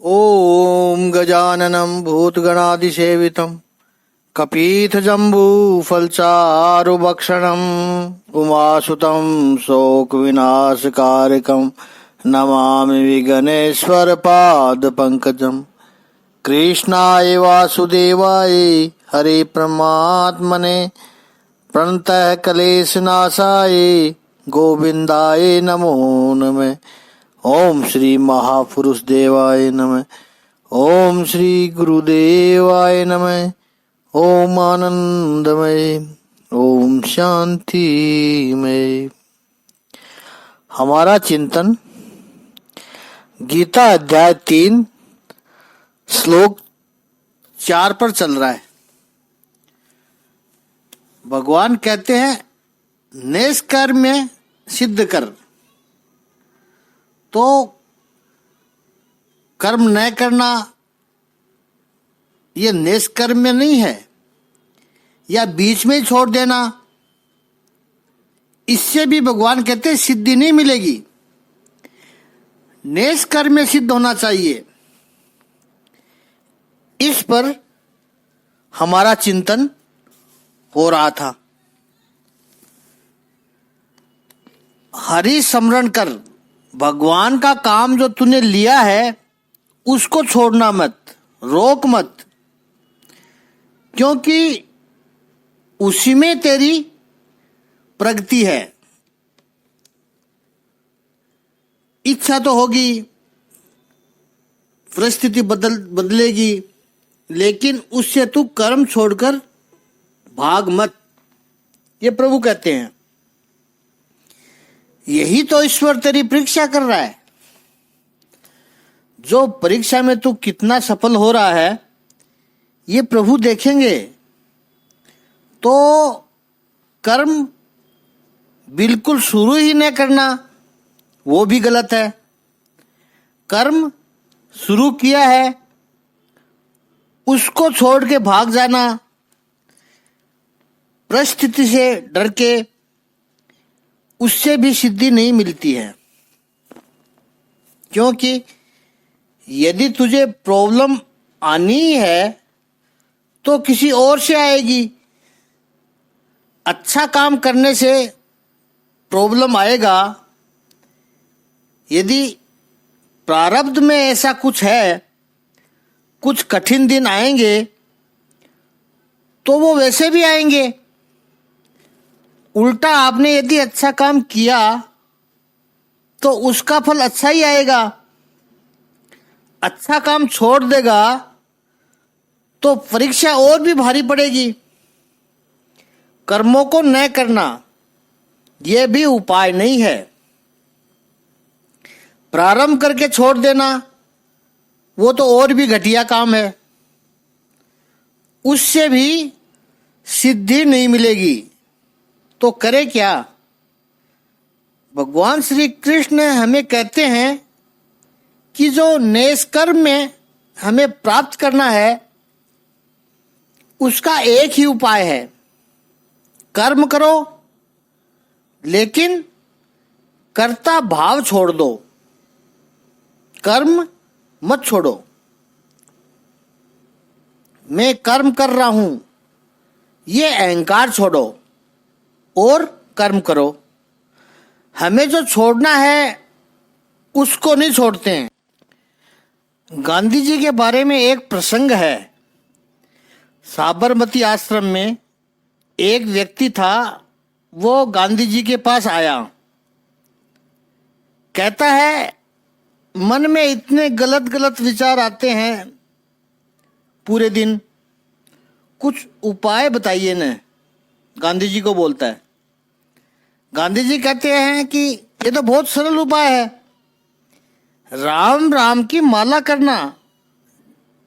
ॐ गजाननं भूतगणाधिसेवितं कपीतजम्बूफलचारुभक्षणम् उमासुतं शोकविनाशकारकं नमामि विघ्नेश्वरपादपङ्कजम्। कृष्णाय वासुदेवाय हरे परमात्मने प्रणतः क्लेशनाशाय गोविन्दाय नमो नमः। ओम श्री महापुरुष देवाय नमः। ओम श्री गुरुदेवाय नमः। ओम आनंदमय। ओम शांतिमय। हमारा चिंतन गीता अध्याय 3 श्लोक 4 पर चल रहा है। भगवान कहते हैं निष्कर्म में सिद्ध कर। तो कर्म न करना ये निष्कर्म में नहीं है, या बीच में छोड़ देना, इससे भी भगवान कहते हैं सिद्धि नहीं मिलेगी। निष्कर्म में सिद्ध होना चाहिए। इस पर हमारा चिंतन हो रहा था। हरि स्मरण कर। भगवान का काम जो तूने लिया है उसको छोड़ना मत, रोक मत, क्योंकि उसी में तेरी प्रगति है। इच्छा तो होगी, परिस्थिति बदलेगी, लेकिन उससे तू कर्म छोड़कर भाग मत, ये प्रभु कहते हैं। यही तो ईश्वर तेरी परीक्षा कर रहा है। जो परीक्षा में तू कितना सफल हो रहा है ये प्रभु देखेंगे। तो कर्म बिल्कुल शुरू ही न करना वो भी गलत है। कर्म शुरू किया है उसको छोड़ के भाग जाना, परिस्थिति से डर के, उससे भी सिद्धि नहीं मिलती है। क्योंकि यदि तुझे प्रॉब्लम आनी है तो किसी और से आएगी। अच्छा काम करने से प्रॉब्लम आएगा। यदि प्रारब्ध में ऐसा कुछ है, कुछ कठिन दिन आएंगे, तो वो वैसे भी आएंगे। उल्टा आपने यदि अच्छा काम किया तो उसका फल अच्छा ही आएगा। अच्छा काम छोड़ देगा तो परीक्षा और भी भारी पड़ेगी। कर्मों को न करना यह भी उपाय नहीं है। प्रारंभ करके छोड़ देना वो तो और भी घटिया काम है। उससे भी सिद्धि नहीं मिलेगी। तो करे क्या? भगवान श्री कृष्ण हमें कहते हैं कि जो निष्कर्म में हमें प्राप्त करना है उसका एक ही उपाय है। कर्म करो, लेकिन कर्ता भाव छोड़ दो। कर्म मत छोड़ो। मैं कर्म कर रहा हूं ये अहंकार छोड़ो और कर्म करो। हमें जो छोड़ना है उसको नहीं छोड़ते हैं। गांधी जी के बारे में एक प्रसंग है। साबरमती आश्रम में एक व्यक्ति था। वो गांधी जी के पास आया। कहता है मन में इतने गलत गलत विचार आते हैं पूरे दिन, कुछ उपाय बताइए न। गांधी जी को बोलता है। गांधी जी कहते हैं कि ये तो बहुत सरल उपाय है। राम राम की माला करना,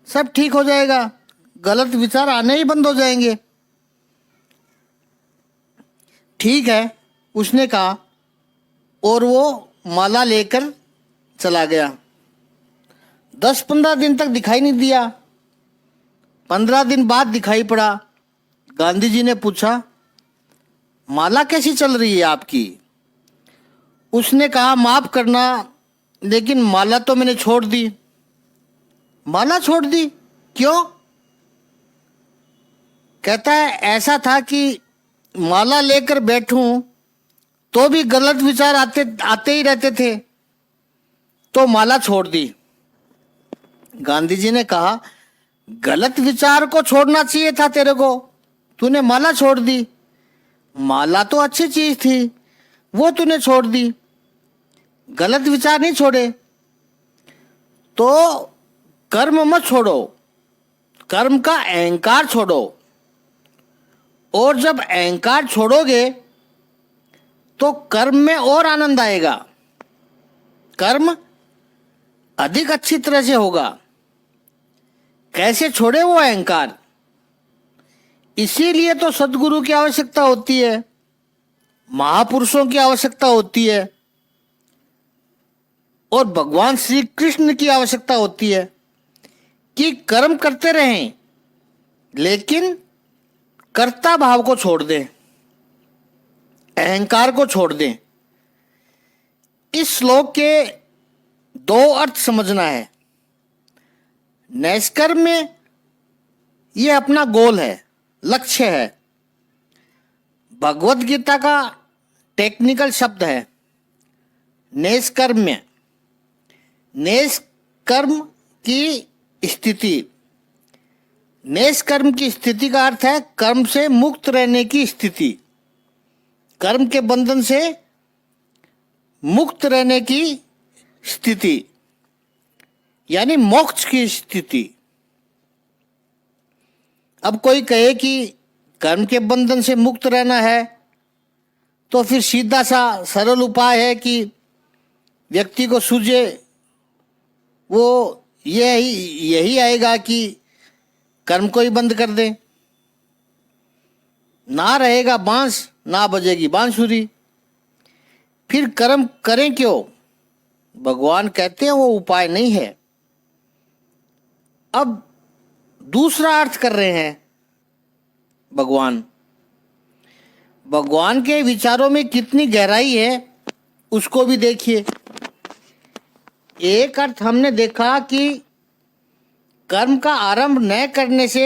सब ठीक हो जाएगा। गलत विचार आने ही बंद हो जाएंगे। ठीक है, उसने कहा, और वो माला लेकर चला गया। 10-15 दिन तक दिखाई नहीं दिया। 15 दिन बाद दिखाई पड़ा। गांधी जी ने पूछा, माला कैसी चल रही है आपकी? उसने कहा, माफ करना, लेकिन माला तो मैंने छोड़ दी। माला छोड़ दी। क्यों? कहता है ऐसा था कि माला लेकर बैठूं तो भी गलत विचार आते आते ही रहते थे, तो माला छोड़ दी। गांधी जी ने कहा गलत विचार को छोड़ना चाहिए था तेरे को, तूने माला छोड़ दी। माला तो अच्छी चीज थी, वो तूने छोड़ दी, गलत विचार नहीं छोड़े। तो कर्म मत छोड़ो, कर्म का अहंकार छोड़ो, और जब अहंकार छोड़ोगे तो कर्म में और आनंद आएगा, कर्म अधिक अच्छी तरह से होगा। कैसे छोड़े वो अहंकार? इसीलिए तो सद्गुरु की आवश्यकता होती है, महापुरुषों की आवश्यकता होती है, और भगवान श्री कृष्ण की आवश्यकता होती है कि कर्म करते रहें, लेकिन कर्ता भाव को छोड़ दें, अहंकार को छोड़ दें। इस श्लोक के दो अर्थ समझना है। नैष्कर्म में यह अपना गोल है, लक्ष्य है। भगवत गीता का टेक्निकल शब्द है नैष्कर्म्य। नैष्कर्म की स्थिति, नैष्कर्म की स्थिति का अर्थ है कर्म से मुक्त रहने की स्थिति, कर्म के बंधन से मुक्त रहने की स्थिति, यानी मोक्ष की स्थिति। अब कोई कहे कि कर्म के बंधन से मुक्त रहना है, तो फिर सीधा सा सरल उपाय है कि व्यक्ति को सूझे वो यही आएगा कि कर्म को ही बंद कर दे। ना रहेगा बांस, ना बजेगी बांसुरी, फिर कर्म करें क्यों? भगवान कहते हैं वो उपाय नहीं है। अब दूसरा अर्थ कर रहे हैं भगवान। भगवान के विचारों में कितनी गहराई है उसको भी देखिए। एक अर्थ हमने देखा कि कर्म का आरंभ न करने से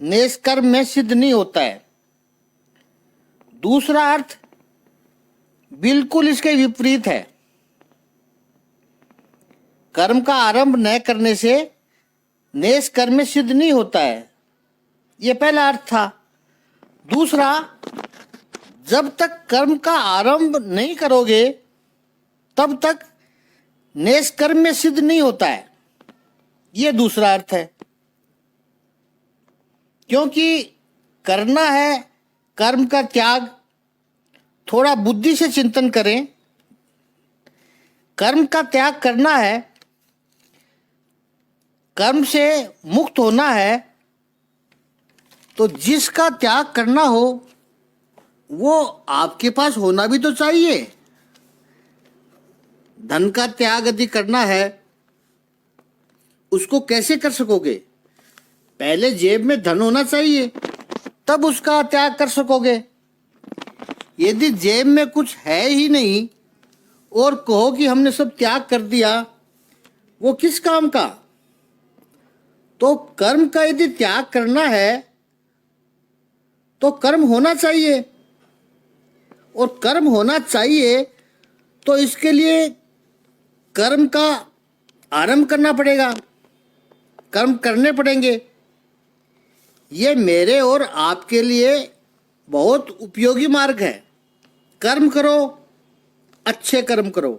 निष्कर्म में सिद्ध नहीं होता है। दूसरा अर्थ बिल्कुल इसके विपरीत है। कर्म का आरंभ न करने से निष्कर्म में सिद्ध नहीं होता है, यह पहला अर्थ था। दूसरा, जब तक कर्म का आरंभ नहीं करोगे तब तक निष्कर्म में सिद्ध नहीं होता है, यह दूसरा अर्थ है। क्योंकि करना है कर्म का त्याग, थोड़ा बुद्धि से चिंतन करें। कर्म का त्याग करना है, कर्म से मुक्त होना है, तो जिसका त्याग करना हो वो आपके पास होना भी तो चाहिए। धन का त्याग यदि करना है, उसको कैसे कर सकोगे? पहले जेब में धन होना चाहिए, तब उसका त्याग कर सकोगे। यदि जेब में कुछ है ही नहीं और कहो कि हमने सब त्याग कर दिया, वो किस काम का? तो कर्म का यदि त्याग करना है तो कर्म होना चाहिए, और कर्म होना चाहिए तो इसके लिए कर्म का आरंभ करना पड़ेगा, कर्म करने पड़ेंगे। ये मेरे और आपके लिए बहुत उपयोगी मार्ग है। कर्म करो, अच्छे कर्म करो।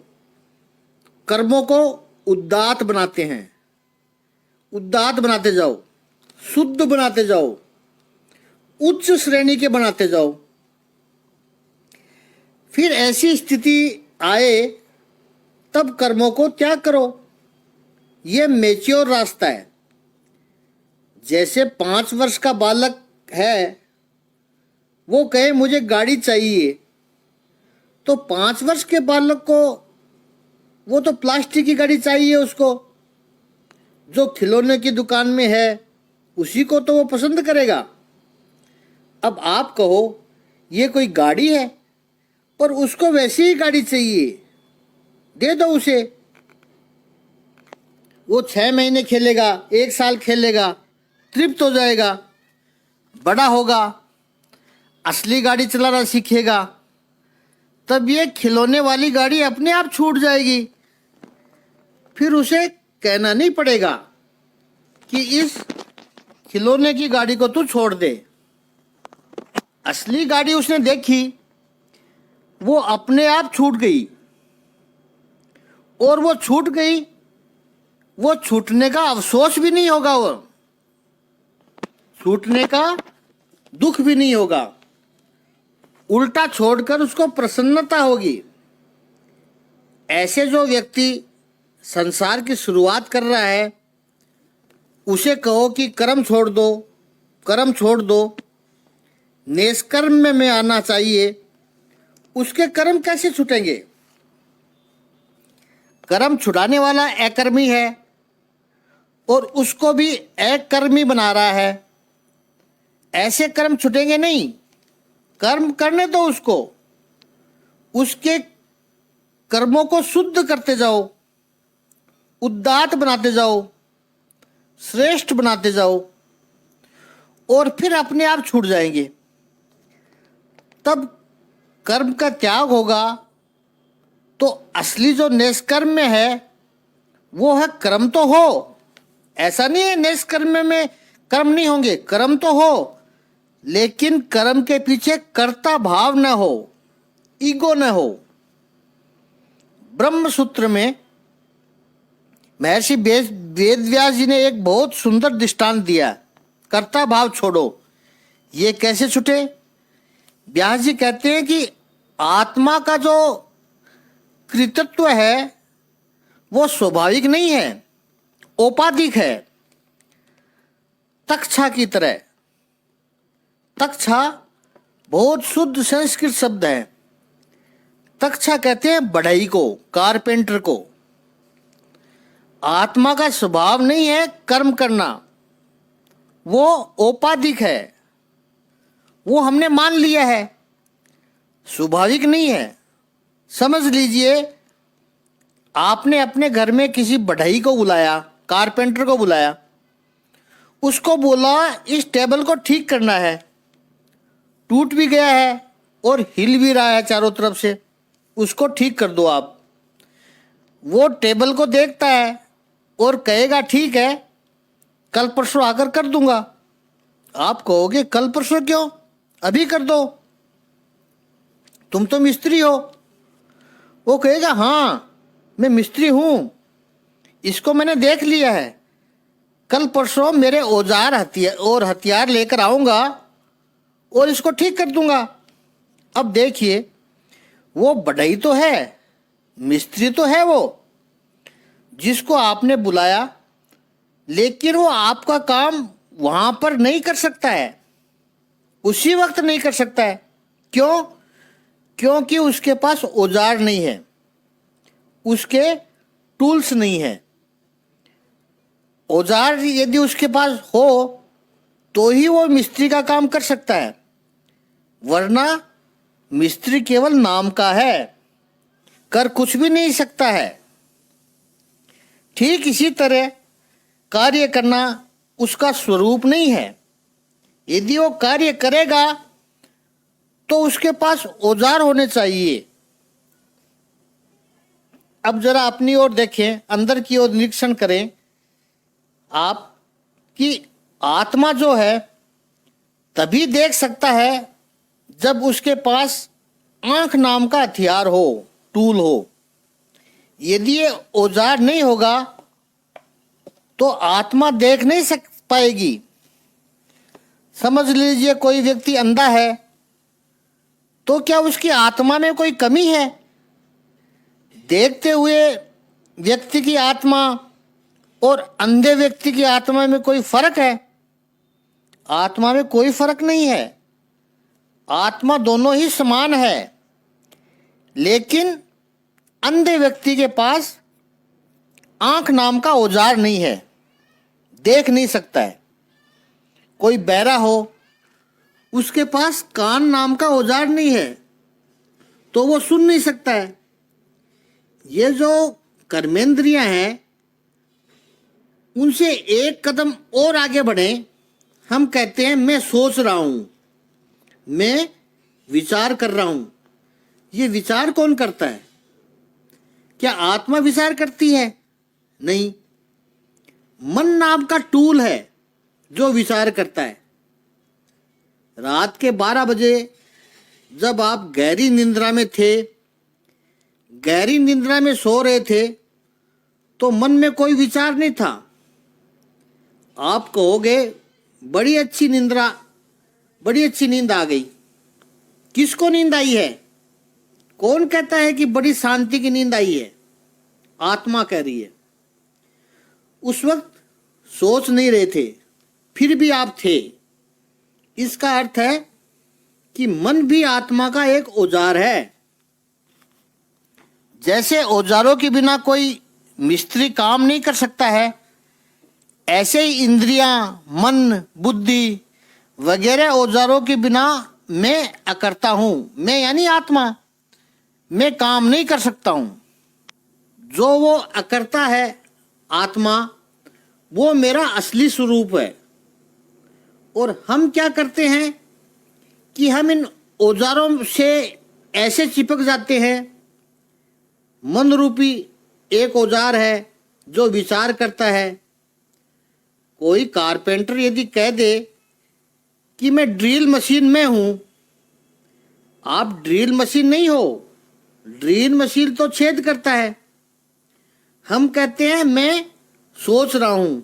कर्मों को उदात्त बनाते हैं, उदात्त बनाते जाओ, शुद्ध बनाते जाओ, उच्च श्रेणी के बनाते जाओ। फिर ऐसी स्थिति आए तब कर्मों को त्याग करो। यह मैच्योर रास्ता है। जैसे 5 वर्ष का बालक है, वो कहे मुझे गाड़ी चाहिए, तो 5 वर्ष के बालक को वो तो प्लास्टिक की गाड़ी चाहिए उसको। जो खिलौने की दुकान में है उसी को तो वो पसंद करेगा। अब आप कहो ये कोई गाड़ी है, पर उसको वैसी ही गाड़ी चाहिए, दे दो उसे। वो 6 महीने खेलेगा, 1 साल खेलेगा, तृप्त हो जाएगा, बड़ा होगा, असली गाड़ी चलाना सीखेगा, तब ये खिलौने वाली गाड़ी अपने आप छूट जाएगी। फिर उसे कहना नहीं पड़ेगा कि इस खिलौने की गाड़ी को तू छोड़ दे। असली गाड़ी उसने देखी, वो अपने आप छूट गई, और वो छूट गई, वो छूटने का अफसोस भी नहीं होगा, वो छूटने का दुख भी नहीं होगा, उल्टा छोड़कर उसको प्रसन्नता होगी। ऐसे जो व्यक्ति संसार की शुरुआत कर रहा है, उसे कहो कि कर्म छोड़ दो, कर्म छोड़ दो, निष्कर्म में आना चाहिए, उसके कर्म कैसे छूटेंगे? कर्म छुड़ाने वाला अकर्मी है और उसको भी अकर्मी बना रहा है। ऐसे कर्म छूटेंगे नहीं। कर्म करने दो उसको, उसके कर्मों को शुद्ध करते जाओ, उदात्त बनाते जाओ, श्रेष्ठ बनाते जाओ, और फिर अपने आप छूट जाएंगे। तब कर्म का त्याग होगा तो असली जो निष्कर्म है वो है कर्म तो हो, ऐसा नहीं है निष्कर्म में कर्म नहीं होंगे, कर्म तो हो, लेकिन कर्म के पीछे कर्ता भाव न हो, ईगो न हो। ब्रह्म सूत्र में महर्षि वेदव्यास जी ने एक बहुत सुंदर दृष्टांत दिया, कर्ता भाव छोड़ो। ये कैसे छूटे? व्यास जी कहते हैं कि आत्मा का जो कृतत्व है वो स्वाभाविक नहीं है, औपाधिक है। तक्षा की तरह। तक्षा बहुत शुद्ध संस्कृत शब्द है। तक्षा कहते हैं बढ़ई को, कारपेंटर को। आत्मा का स्वभाव नहीं है कर्म करना, वो औपाधिक है, वो हमने मान लिया है, स्वाभाविक नहीं है। समझ लीजिए आपने अपने घर में किसी बढ़ई को बुलाया, कारपेंटर को बुलाया, उसको बोला इस टेबल को ठीक करना है, टूट भी गया है और हिल भी रहा है चारों तरफ से, उसको ठीक कर दो आप। वो टेबल को देखता है और कहेगा ठीक है, कल परसों आकर कर दूंगा। आप कहोगे कल परसों क्यों, अभी कर दो, तुम तो मिस्त्री हो। वो कहेगा हाँ मैं मिस्त्री हूँ, इसको मैंने देख लिया है, कल परसों मेरे औजार हथियार लेकर आऊँगा और इसको ठीक कर दूंगा। अब देखिए वो बढ़ई तो है, मिस्त्री तो है वो, जिसको आपने बुलाया, लेकिन वो आपका काम वहाँ पर नहीं कर सकता है, उसी वक्त नहीं कर सकता है। क्यों? क्योंकि उसके पास औजार नहीं है, उसके टूल्स नहीं है। औजार यदि उसके पास हो तो ही वो मिस्त्री का काम कर सकता है, वरना मिस्त्री केवल नाम का है, कर कुछ भी नहीं सकता है। ठीक इसी तरह कार्य करना उसका स्वरूप नहीं है। यदि वो कार्य करेगा तो उसके पास औजार होने चाहिए। अब जरा अपनी ओर देखें, अंदर की ओर निरीक्षण करें आप कि आत्मा जो है तभी देख सकता है जब उसके पास आंख नाम का हथियार हो, टूल हो। यदि ये औजार नहीं होगा तो आत्मा देख नहीं पाएगी। समझ लीजिए कोई व्यक्ति अंधा है, तो क्या उसकी आत्मा में कोई कमी है? देखते हुए व्यक्ति की आत्मा और अंधे व्यक्ति की आत्मा में कोई फर्क है? आत्मा में कोई फर्क नहीं है, आत्मा दोनों ही समान है। लेकिन अंधे व्यक्ति के पास आंख नाम का औजार नहीं है, देख नहीं सकता है। कोई बहरा हो, उसके पास कान नाम का औजार नहीं है, तो वो सुन नहीं सकता है। ये जो कर्मेंद्रियां हैं उनसे एक कदम और आगे बढ़ें, हम कहते हैं मैं सोच रहा हूं, मैं विचार कर रहा हूं। ये विचार कौन करता है? क्या आत्मा विचार करती है? नहीं, मन नाम का टूल है जो विचार करता है। रात के 12 बजे जब आप गहरी निद्रा में थे, गहरी निद्रा में सो रहे थे, तो मन में कोई विचार नहीं था। आप कहोगे बड़ी अच्छी निद्रा, बड़ी अच्छी नींद आ गई। किसको नींद आई है? कौन कहता है कि बड़ी शांति की नींद आई है? आत्मा कह रही है। उस वक्त सोच नहीं रहे थे, फिर भी आप थे। इसका अर्थ है कि मन भी आत्मा का एक औजार है। जैसे औजारों के बिना कोई मिस्त्री काम नहीं कर सकता है, ऐसे ही इंद्रियां, मन, बुद्धि वगैरह औजारों के बिना मैं अकर्ता हूं। मैं यानी आत्मा, मैं काम नहीं कर सकता हूं। जो वो अकर्ता है आत्मा, वो मेरा असली स्वरूप है। और हम क्या करते हैं कि हम इन औजारों से ऐसे चिपक जाते हैं। मन रूपी एक औजार है जो विचार करता है। कोई कारपेंटर यदि कह दे कि मैं ड्रिल मशीन में हूं, आप ड्रिल मशीन नहीं हो। ड्रिल मशीन तो छेद करता है। हम कहते हैं मैं सोच रहा हूं।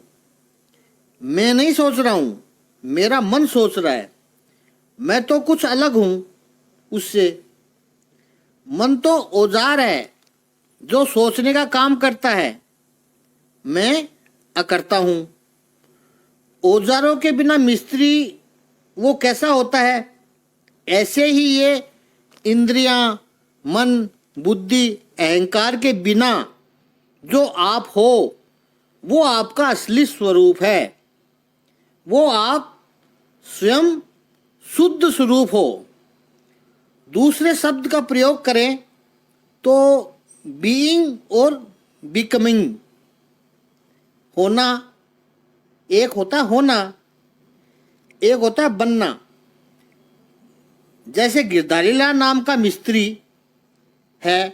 मैं नहीं सोच रहा हूं, मेरा मन सोच रहा है। मैं तो कुछ अलग हूं उससे। मन तो औजार है जो सोचने का काम करता है। मैं अकर्ता हूं। औजारों के बिना मिस्त्री वो कैसा होता है, ऐसे ही ये इंद्रियां, मन, बुद्धि, अहंकार के बिना जो आप हो, वो आपका असली स्वरूप है। वो आप स्वयं शुद्ध स्वरूप हो। दूसरे शब्द का प्रयोग करें तो बीइंग और बिकमिंग, होना एक होता है होना, एक होता है बनना। जैसे गिरधारी लाल नाम का मिस्त्री है,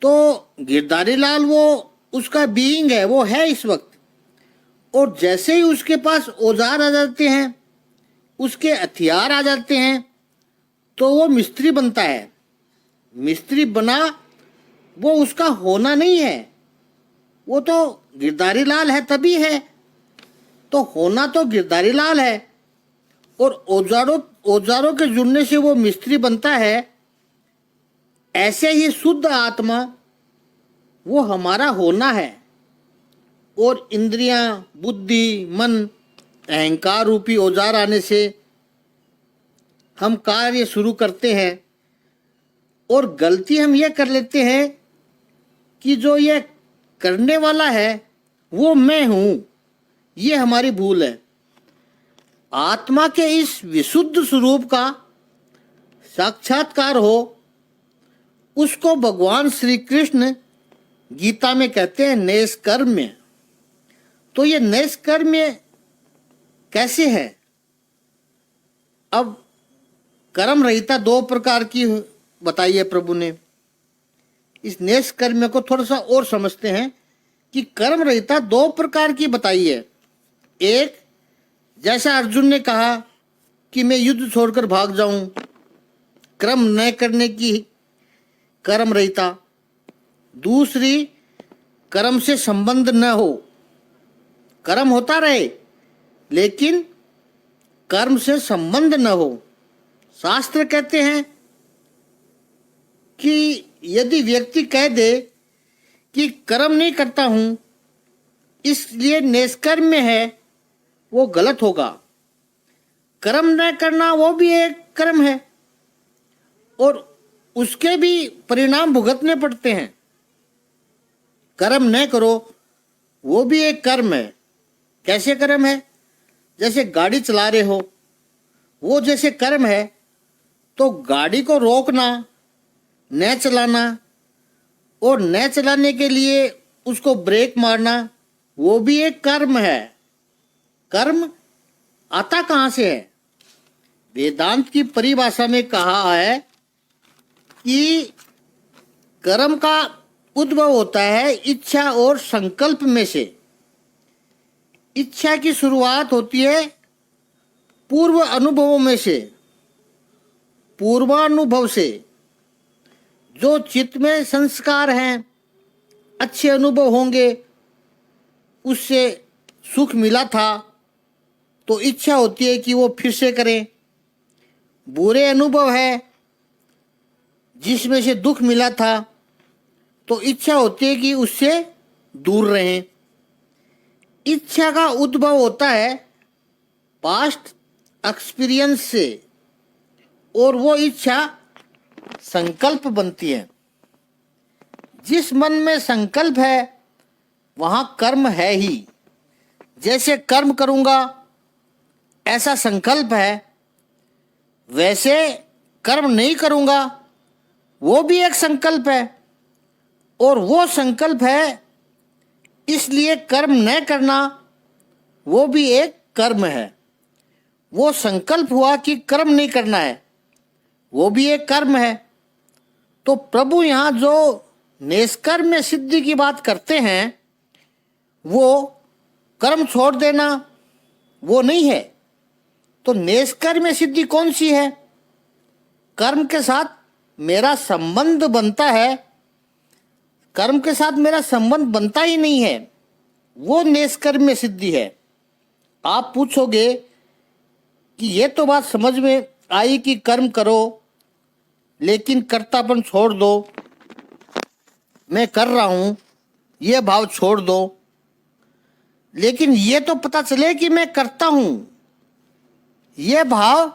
तो गिरधारी लाल वो उसका बीइंग है, वो है इस वक्त। और जैसे ही उसके पास औजार आ जाते हैं, उसके हथियार आ जाते हैं, तो वो मिस्त्री बनता है। मिस्त्री बना वो उसका होना नहीं है, वो तो गिरधारी लाल है तभी है। तो होना तो गिरधारी लाल है, और औजारों के जुड़ने से वो मिस्त्री बनता है। ऐसे ही शुद्ध आत्मा वो हमारा होना है। और इंद्रियां, बुद्धि, मन, अहंकार रूपी औजार आने से हम कार्य शुरू करते हैं। और गलती हम ये कर लेते हैं कि जो ये करने वाला है वो मैं हूं। ये हमारी भूल है। आत्मा के इस विशुद्ध स्वरूप का साक्षात्कार हो, उसको भगवान श्री कृष्ण गीता में कहते हैं नैष्कर्म्य। तो ये नैष्कर्म्य कैसे है? अब कर्म रहिता 2 प्रकार की बताई है प्रभु ने। इस नैष्कर्म्य को थोड़ा सा और समझते हैं कि कर्म रहिता 2 प्रकार की बताई है। एक, जैसा अर्जुन ने कहा कि मैं युद्ध छोड़कर भाग जाऊं, कर्म न करने की कर्म रहिता। दूसरी, कर्म से संबंध न हो, कर्म होता रहे लेकिन कर्म से संबंध न हो। शास्त्र कहते हैं कि यदि व्यक्ति कह दे कि कर्म नहीं करता हूं इसलिए निष्कर्म्य है, वो गलत होगा। कर्म न करना वो भी एक कर्म है और उसके भी परिणाम भुगतने पड़ते हैं। कर्म न करो वो भी एक कर्म है। कैसे कर्म है? जैसे गाड़ी चला रहे हो, वो जैसे कर्म है, तो गाड़ी को रोकना, न चलाना और न चलाने के लिए उसको ब्रेक मारना, वो भी एक कर्म है। कर्म आता कहाँ से है? वेदांत की परिभाषा में कहा है कि कर्म का उद्भव होता है इच्छा और संकल्प में से। इच्छा की शुरुआत होती है पूर्व अनुभवों में से, पूर्वानुभव से। जो चित्त में संस्कार हैं, अच्छे अनुभव होंगे, उससे सुख मिला था तो इच्छा होती है कि वो फिर से करें। बुरे अनुभव है जिसमें से दुख मिला था तो इच्छा होती है कि उससे दूर रहें। इच्छा का उद्भव होता है पास्ट एक्सपीरियंस से और वो इच्छा संकल्प बनती है। जिस मन में संकल्प है वहाँ कर्म है ही। जैसे कर्म करूँगा ऐसा संकल्प है, वैसे कर्म नहीं करूँगा वो भी एक संकल्प है, और वो संकल्प है इसलिए कर्म न करना वो भी एक कर्म है। वो संकल्प हुआ कि कर्म नहीं करना है, वो भी एक कर्म है। तो प्रभु यहाँ जो निष्कर्म सिद्धि की बात करते हैं वो कर्म छोड़ देना वो नहीं है। तो निष्कर्म सिद्धि कौन सी है? कर्म के साथ मेरा संबंध बनता है, कर्म के साथ मेरा संबंध बनता ही नहीं है, वो निष्कर्म सिद्धि है। आप पूछोगे कि ये तो बात समझ में आई कि कर्म करो लेकिन कर्तापन छोड़ दो, मैं कर रहा हूँ ये भाव छोड़ दो। लेकिन ये तो पता चले कि मैं करता हूँ, ये भाव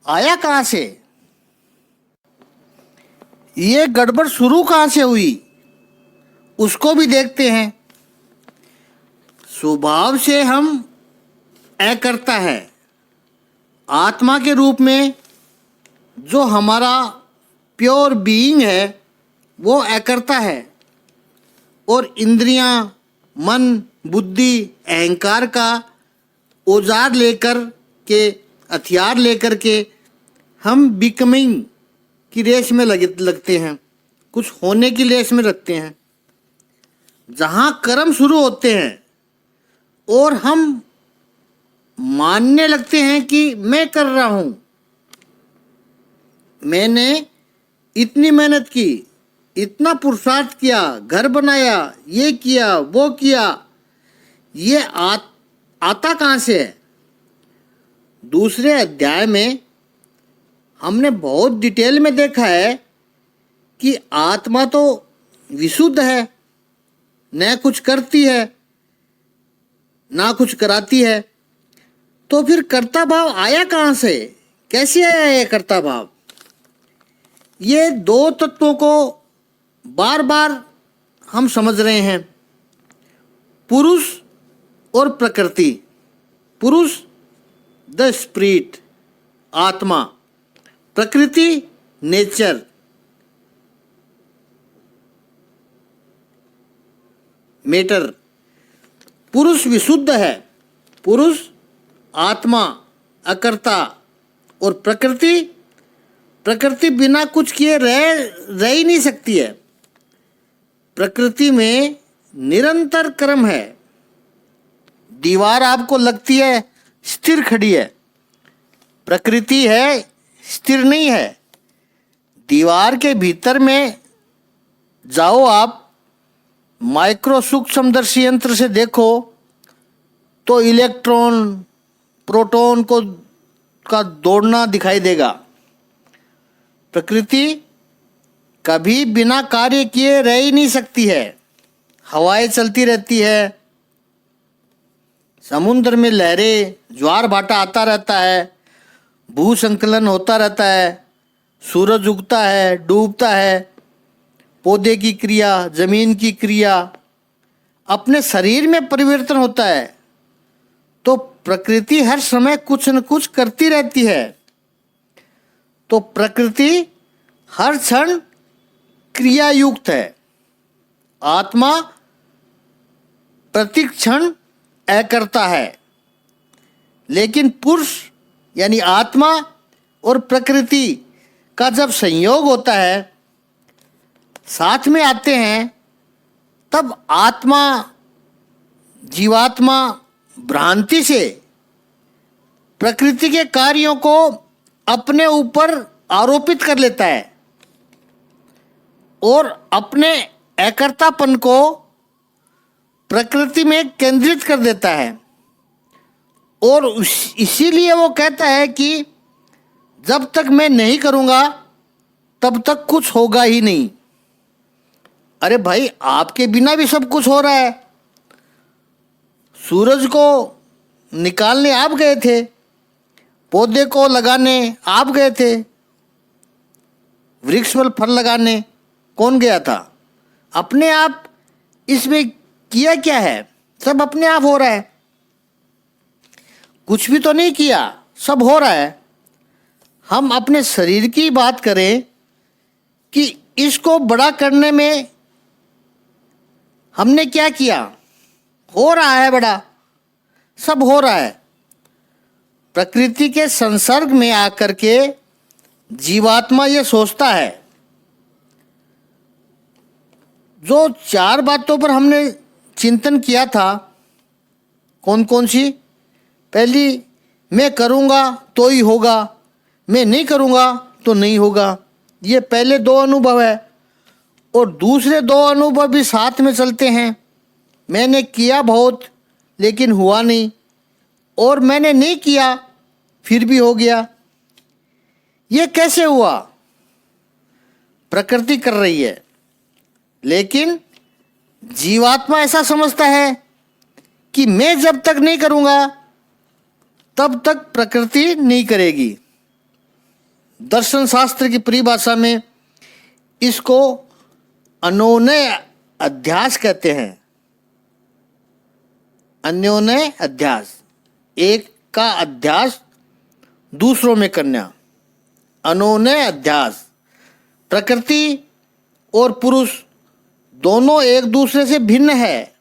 आया कहाँ से? ये गड़बड़ शुरू कहाँ से हुई उसको भी देखते हैं। स्वभाव से हम अकर्ता है। आत्मा के रूप में जो हमारा प्योर बीइंग है वो अकर्ता है, और इंद्रियां, मन, बुद्धि, अहंकार का औजार लेकर के, हथियार लेकर के हम बिकमिंग की रेस में लगते हैं, कुछ होने की रेस में रखते हैं। जहाँ कर्म शुरू होते हैं और हम मानने लगते हैं कि मैं कर रहा हूँ, मैंने इतनी मेहनत की, इतना पुरुषार्थ किया, घर बनाया, ये किया, वो किया, ये आता कहाँ से है? दूसरे अध्याय में हमने बहुत डिटेल में देखा है कि आत्मा तो विशुद्ध है, न कुछ करती है ना कुछ कराती है। तो फिर कर्ता भाव आया कहाँ से? कैसे आया ये कर्ता भाव? ये दो तत्वों को बार बार हम समझ रहे हैं, पुरुष और प्रकृति। पुरुष द स्पिरिट, आत्मा, प्रकृति नेचर। मैटर। पुरुष विशुद्ध है, पुरुष आत्मा अकर्ता, और प्रकृति बिना कुछ किए रह ही नहीं सकती है। प्रकृति में निरंतर कर्म है। दीवार आपको लगती है स्थिर खड़ी है, प्रकृति है स्थिर नहीं है। दीवार के भीतर में जाओ आप, माइक्रो सूक्ष्मदर्शी यंत्र से देखो तो इलेक्ट्रॉन प्रोटॉन का दौड़ना दिखाई देगा। प्रकृति कभी बिना कार्य किए रह ही नहीं सकती है। हवाएं चलती रहती है, समुद्र में लहरें, ज्वार भाटा आता रहता है, भू संकलन होता रहता है, सूरज उगता है, डूबता है, पौधे की क्रिया, जमीन की क्रिया, अपने शरीर में परिवर्तन होता है। तो प्रकृति हर समय कुछ न कुछ करती रहती है। तो प्रकृति हर क्षण क्रिया युक्त है। आत्मा प्रतिक्षण करता है, लेकिन पुरुष यानी आत्मा और प्रकृति का जब संयोग होता है, साथ में आते हैं, तब आत्मा जीवात्मा भ्रांति से प्रकृति के कार्यों को अपने ऊपर आरोपित कर लेता है और अपने अकर्तापन को प्रकृति में केंद्रित कर देता है। और इसीलिए वो कहता है कि जब तक मैं नहीं करूँगा तब तक कुछ होगा ही नहीं। अरे भाई, आपके बिना भी सब कुछ हो रहा है। सूरज को निकालने आप गए थे, पौधे को लगाने आप गए थे, वृक्ष पर फल लगाने कौन गया था? अपने आप इसमें किया क्या है? सब अपने आप हो रहा है, कुछ भी तो नहीं किया, सब हो रहा है। हम अपने शरीर की बात करें कि इसको बड़ा करने में हमने क्या किया? हो रहा है बड़ा, सब हो रहा है। प्रकृति के संसर्ग में आकर के जीवात्मा ये सोचता है। जो 4 बातों पर हमने चिंतन किया था, कौन कौन सी? पहली, मैं करूँगा तो ही होगा, मैं नहीं करूँगा तो नहीं होगा। ये पहले 2 अनुभव है। और दूसरे 2 अनुभव भी साथ में चलते हैं। मैंने किया बहुत लेकिन हुआ नहीं, और मैंने नहीं किया फिर भी हो गया। ये कैसे हुआ? प्रकृति कर रही है, लेकिन जीवात्मा ऐसा समझता है कि मैं जब तक नहीं करूँगा तब तक प्रकृति नहीं करेगी। दर्शन शास्त्र की परिभाषा में इसको अन्योन्य अध्यास कहते हैं। अन्योन्य अध्यास, एक का अध्यास दूसरों में करना, अन्योन्य अध्यास। प्रकृति और पुरुष दोनों एक दूसरे से भिन्न है,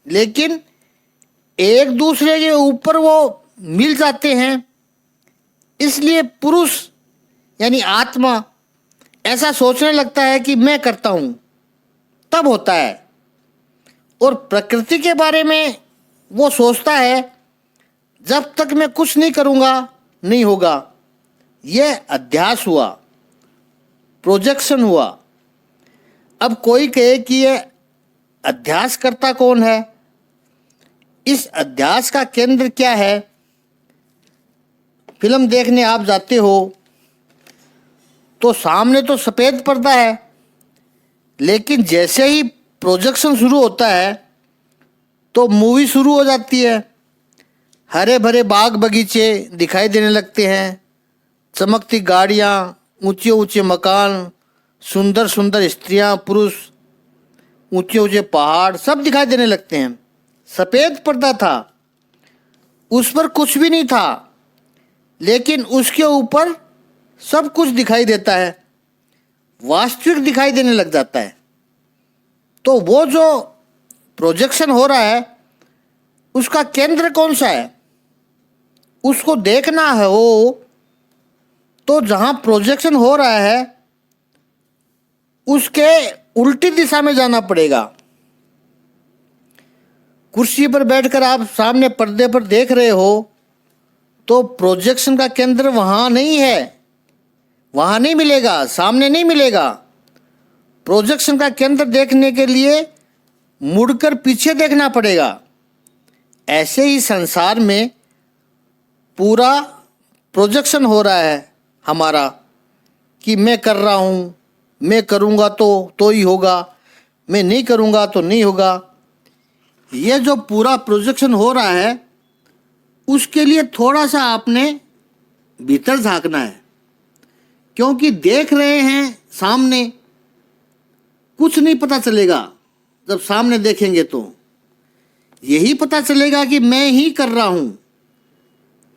लेकिन एक दूसरे के ऊपर वो मिल जाते हैं। इसलिए पुरुष यानी आत्मा ऐसा सोचने लगता है कि मैं करता हूँ, तब होता है। और प्रकृति के बारे में वो सोचता है जब तक मैं कुछ नहीं करूँगा नहीं होगा। यह अध्यास हुआ, प्रोजेक्शन हुआ। अब कोई कहे कि यह अध्यास करता कौन है? इस अध्यास का केंद्र क्या है? फिल्म देखने आप जाते हो तो सामने तो सफ़ेद पर्दा है, लेकिन जैसे ही प्रोजेक्शन शुरू होता है तो मूवी शुरू हो जाती है। हरे भरे बाग बगीचे दिखाई देने लगते हैं, चमकती गाड़ियाँ, ऊंचे ऊंचे मकान, सुंदर सुंदर स्त्रियाँ पुरुष, ऊंचे ऊंचे पहाड़, सब दिखाई देने लगते हैं। सफ़ेद पर्दा था, उस पर कुछ भी नहीं था, लेकिन उसके ऊपर सब कुछ दिखाई देता है, वास्तविक दिखाई देने लग जाता है। तो वो जो प्रोजेक्शन हो रहा है उसका केंद्र कौन सा है? उसको देखना है हो तो जहाँ प्रोजेक्शन हो रहा है उसके उल्टी दिशा में जाना पड़ेगा। कुर्सी पर बैठकर आप सामने पर्दे पर देख रहे हो तो प्रोजेक्शन का केंद्र वहाँ नहीं है, वहाँ नहीं मिलेगा, सामने नहीं मिलेगा। प्रोजेक्शन का केंद्र देखने के लिए मुड़कर पीछे देखना पड़ेगा। ऐसे ही संसार में पूरा प्रोजेक्शन हो रहा है हमारा कि मैं कर रहा हूँ, मैं करूँगा तो ही होगा, मैं नहीं करूँगा तो नहीं होगा। ये जो पूरा प्रोजेक्शन हो रहा है उसके लिए थोड़ा सा आपने भीतर झांकना है, क्योंकि देख रहे हैं सामने, कुछ नहीं पता चलेगा। जब सामने देखेंगे तो यही पता चलेगा कि मैं ही कर रहा हूँ।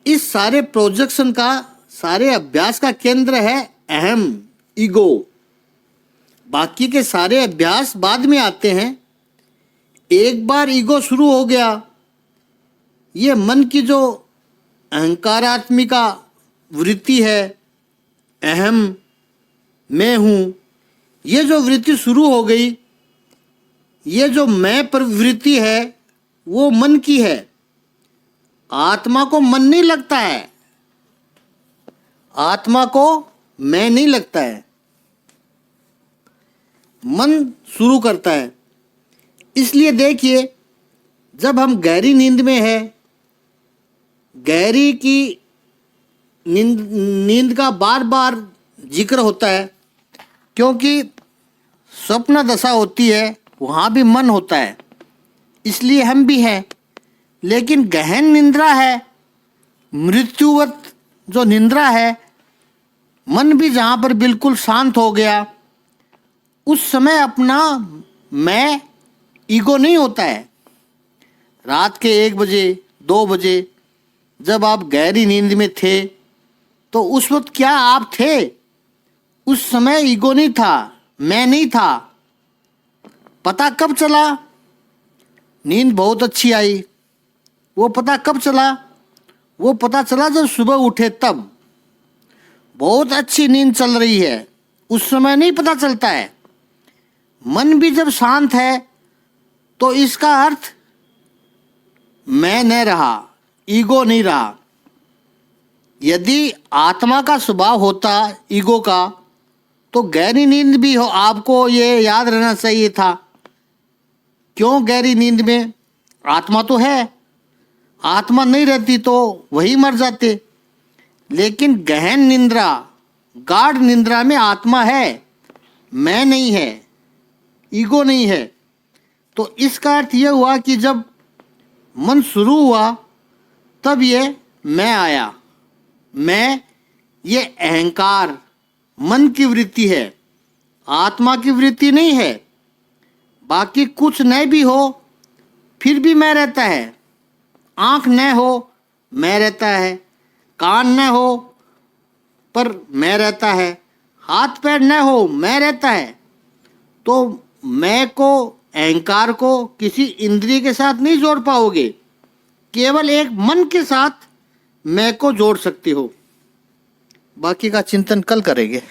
इस सारे प्रोजेक्शन का, सारे अभ्यास का केंद्र है अहम, ईगो। बाकी के सारे अभ्यास बाद में आते हैं। एक बार ईगो शुरू हो गया, ये मन की जो अहंकारात्मिका वृत्ति है, अहम, मैं हूँ, ये जो वृत्ति शुरू हो गई, ये जो मैं प्रवृत्ति है वो मन की है। आत्मा को मन नहीं लगता है, आत्मा को मैं नहीं लगता है, मन शुरू करता है। इसलिए देखिए, जब हम गहरी नींद में है, गहरी की नींद का बार बार जिक्र होता है, क्योंकि स्वप्न दशा होती है, वहाँ भी मन होता है, इसलिए हम भी हैं। लेकिन गहन निंद्रा है, मृत्युवत जो निंद्रा है, मन भी जहाँ पर बिल्कुल शांत हो गया, उस समय अपना मैं ईगो नहीं होता है। रात के 1 बजे 2 बजे जब आप गहरी नींद में थे, तो उस वक्त क्या आप थे? उस समय ईगो नहीं था, मैं नहीं था। पता कब चला? नींद बहुत अच्छी आई। वो पता कब चला? वो पता चला जब सुबह उठे तब। बहुत अच्छी नींद चल रही है, उस समय नहीं पता चलता है। मन भी जब शांत है तो इसका अर्थ मैं नहीं रहा, ईगो नहीं रहा। यदि आत्मा का स्वभाव होता ईगो का, तो गहरी नींद भी हो, आपको ये याद रहना चाहिए था। क्यों गहरी नींद में? आत्मा तो है, आत्मा नहीं रहती तो वही मर जाते। लेकिन गहन निंद्रा, गाढ़ निंद्रा में आत्मा है, मैं नहीं है, ईगो नहीं है। तो इसका अर्थ यह हुआ कि जब मन शुरू हुआ तब ये मैं आया। मैं ये अहंकार, मन की वृत्ति है, आत्मा की वृत्ति नहीं है। बाकी कुछ नहीं भी हो फिर भी मैं रहता है। आँख न हो मैं रहता है, कान न हो पर मैं रहता है, हाथ पैर न हो मैं रहता है। तो मैं को, अहंकार को किसी इंद्रिय के साथ नहीं जोड़ पाओगे, केवल एक मन के साथ मैं को जोड़ सकते हो। बाकी का चिंतन कल करेंगे।